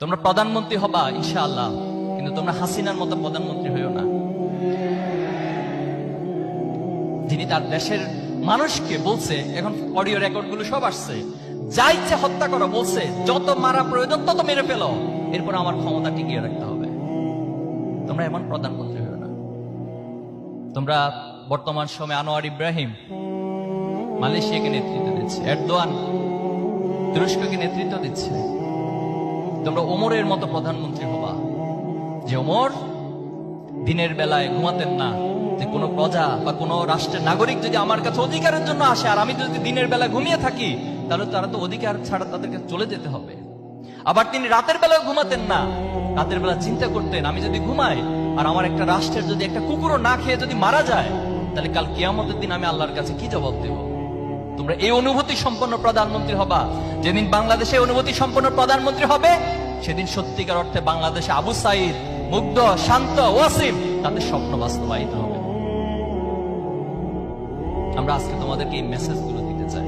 তোমরা প্রধানমন্ত্রী হবা ইনশাআল্লাহ, কিন্তু তোমরা হাসিনার মতো প্রধানমন্ত্রী হইও না, যিনি তার দেশের মানুষকে বলছে, এখন অডিও রেকর্ড গুলো সব আসছে, যা ইচ্ছে হত্যা করো বলছে, যত মারা প্রয়োজন তত মেরে ফেলো, এরপর আমার ক্ষমতা টিকিয়ে রাখতে হবে। তোমরা এমন প্রধানমন্ত্রী হইও না। তোমরা বর্তমান সময়ে আনোয়ার ইব্রাহিম মালয়েশিয়াকে নেতৃত্ব দিচ্ছে, এরদোয়ান তুরস্ককে নেতৃত্ব দিচ্ছে। তোমরা ওমরের মতো প্রধানমন্ত্রী হবা, যে ওমর দিনের বেলায় ঘুমাতেন না, যে কোনো প্রজা বা কোনো রাষ্ট্রের নাগরিক যদি আমার কাছে অধিকারের জন্য আসে আর আমি যদি দিনের বেলা ঘুমিয়ে থাকি, তাহলে তারা তো অধিকার ছাড়া তাদেরকে চলে যেতে হবে। আবার তিনি রাতের বেলায় ঘুমাতেন না, রাতের বেলা চিন্তা করতেন আমি যদি ঘুমাই আর আমার একটা রাষ্ট্রের যদি একটা কুকুরও না খেয়ে যদি মারা যায়, তাহলে কাল কিয়ামতের দিন আমি আল্লাহর কাছে কি জবাব দেব? তোমরা এই অনুভূতি সম্পন্ন প্রধানমন্ত্রী হবা। যেদিন বাংলাদেশে অনুভূতি সম্পন্ন প্রধানমন্ত্রী হবে, সেদিন সত্যিকার অর্থে বাংলাদেশে আবু সাইদ, মুগ্ধ, শান্ত, ওয়াসিম তাদের স্বপ্ন বাস্তবায়িত হবে। আমরা আজকে তোমাদেরকে এই মেসেজগুলো দিতে চাই।